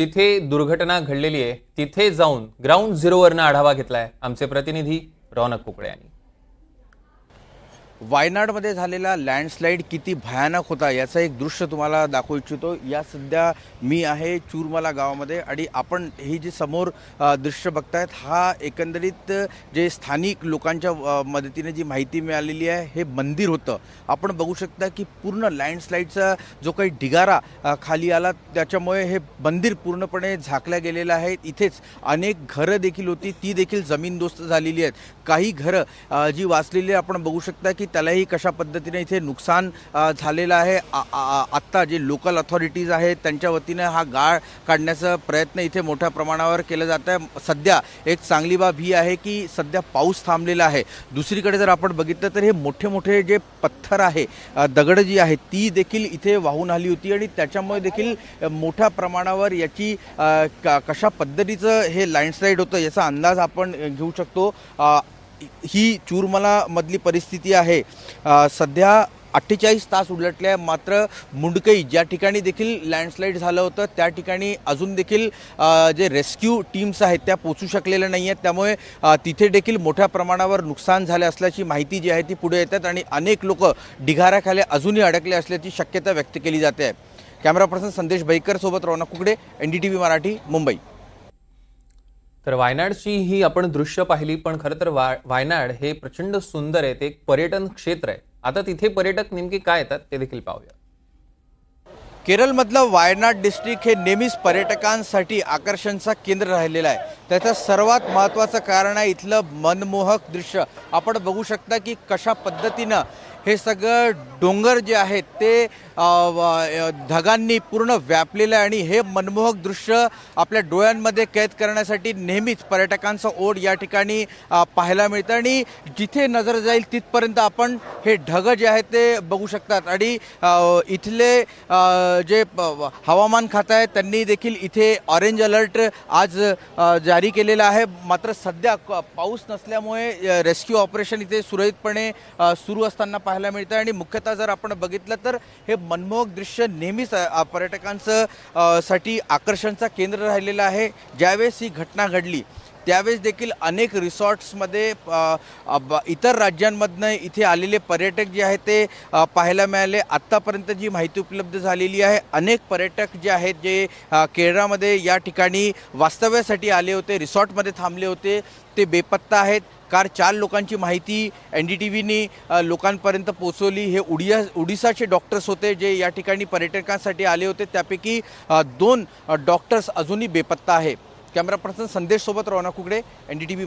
जिथे दुर्घटना घडलेली आहे तिथे जाऊन ग्राउंड झिरोवरनं आढावा घेतलाय आमचे प्रतिनिधी रौनक कुकडे यांनी। वायनाडमध्ये झालेला लँडस्लाइड किती भयानक होता याचं एक दृश्य तुम्हाला दाखवू इच्छितो। या सध्या मी आहे चूरमला गावामध्ये आणि आपण ही जी समोर दृश्य बघतायत हा एकंदरीत जे स्थानिक लोकांच्या मदतीने जी माहिती मिळालेली आहे हे मंदिर होतं। आपण बघू शकता की पूर्ण लँडस्लाइडचा जो काही ढिगारा खाली आला त्याच्यामुळे हे मंदिर पूर्णपणे झाकल्या गेलेलं आहे। इथेच अनेक घरं देखील होती ती देखील जमीनदोस्त झालेली आहेत। काही घरं जी वाचलेली आपण बघू शकता की त्यालाही कशा पद्धतीने इथे नुकसान झालेलं आहे। आत्ता जे लोकल अथॉरिटीज आहेत त्यांच्या वतीने हा गाळ काढण्याचा प्रयत्न इथे मोठ्या प्रमाणावर केला जात आहे। सध्या एक चांगली बाब ही आहे की सध्या पाऊस थांबलेला आहे। दुसरीकडे जर आपण बघितलं तर हे मोठे मोठे जे पत्थर आहे दगड जी आहे ती देखील इथे वाहून आली होती आणि त्याच्यामुळे देखील मोठ्या प्रमाणावर याची कशा पद्धतीचं हे लँडस्लाइड होतं याचा अंदाज आपण घेऊ शकतो। ही चूरमला मधली परिस्थिती आहे। सध्या 48 तास उलटले मात्र मुंडकई ज्या ठिकाणी देखील लँडस्लाइड झालं होतं त्या ठिकाणी अजून देखील जे रेस्क्यू टीम्स आहेत त्या पोहोचू शकलेल्या नाही आहेत। त्यामुळे तिथे देखील मोठ्या प्रमाणावर नुकसान झाले असल्याची माहिती जी आहे ती पुढे येतात आणि अनेक लोक ढिगाऱ्याखाली अजूनही अडकले असल्याची शक्यता व्यक्त केली जाते आहे। कॅमेरा पर्सन संदेश बैकर सोबत रौनक कुकडे, NDTV मराठी, मुंबई। तर वायनाडची ही आपण दृश्य पाहिली, पण खरं तर वायनाड हे प्रचंड सुंदर आहे, ते एक पर्यटन क्षेत्र आहे। आता तिथे पर्यटक नेमके काय येतात ते देखील पाहूया। केरळमधलं वायनाड डिस्ट्रिक्ट हे नेहमीच पर्यटकांसाठी आकर्षणाचं केंद्र राहिलेलं आहे। त्याचं सर्वात महत्त्वाचं कारण आहे इथलं मनमोहक दृश्य। आपण बघू शकता की कशा पद्धतीनं हे सगळं डोंगर जे आहेत ते ढगांनी पूर्ण व्यापलेलं आहे आणि हे मनमोहक दृश्य आपल्या डोळ्यांमध्ये कैद करण्यासाठी नेहमीच पर्यटकांचं ओढ या ठिकाणी पाहायला मिळतं आणि जिथे नजर जाईल तिथपर्यंत आपण हे ढग जे आहेत ते बघू शकतात। आणि इथले जे हवामान खातं आहे त्यांनी देखील इथे ऑरेंज अलर्ट आज जारी केलेला आहे। मात्र सध्या पाऊस नसल्यामुळे रेस्क्यू ऑपरेशन इथे सुरळीतपणे सुरू असताना पाहायला मिळतं आणि मुख्यतः जर आपण बघितलं तर हे मनमोहक दृश्य नेहमीच पर्यटकांचं साठी आकर्षणाचं केंद्र राहिलेलं आहे। ज्यावेळेस ही घटना घडली त्यावेळेस देखील अनेक रिसॉर्ट्समध्ये इतर राज्यांमधनं इथे आलेले पर्यटक जे आहेत ते पाहायला मिळाले। आत्तापर्यंत जी माहिती उपलब्ध झालेली आहे अनेक पर्यटक जे आहेत जे केरळामध्ये या ठिकाणी वास्तव्यासाठी आले होते, रिसॉर्टमध्ये थांबले होते, ते बेपत्ता आहेत। 4 लोकांची माहिती NDTVनी लोकांपर्यंत पोहोचवली। हे ओडिसाचे डॉक्टर्स होते जे या ठिकाणी पर्यटकांसाठी आले होते, त्यापैकी 2 डॉक्टर्स अजूनही बेपत्ता आहे। कॅमेरा पर्सन संदेश सोबत रौनक कुकडे, NDTV।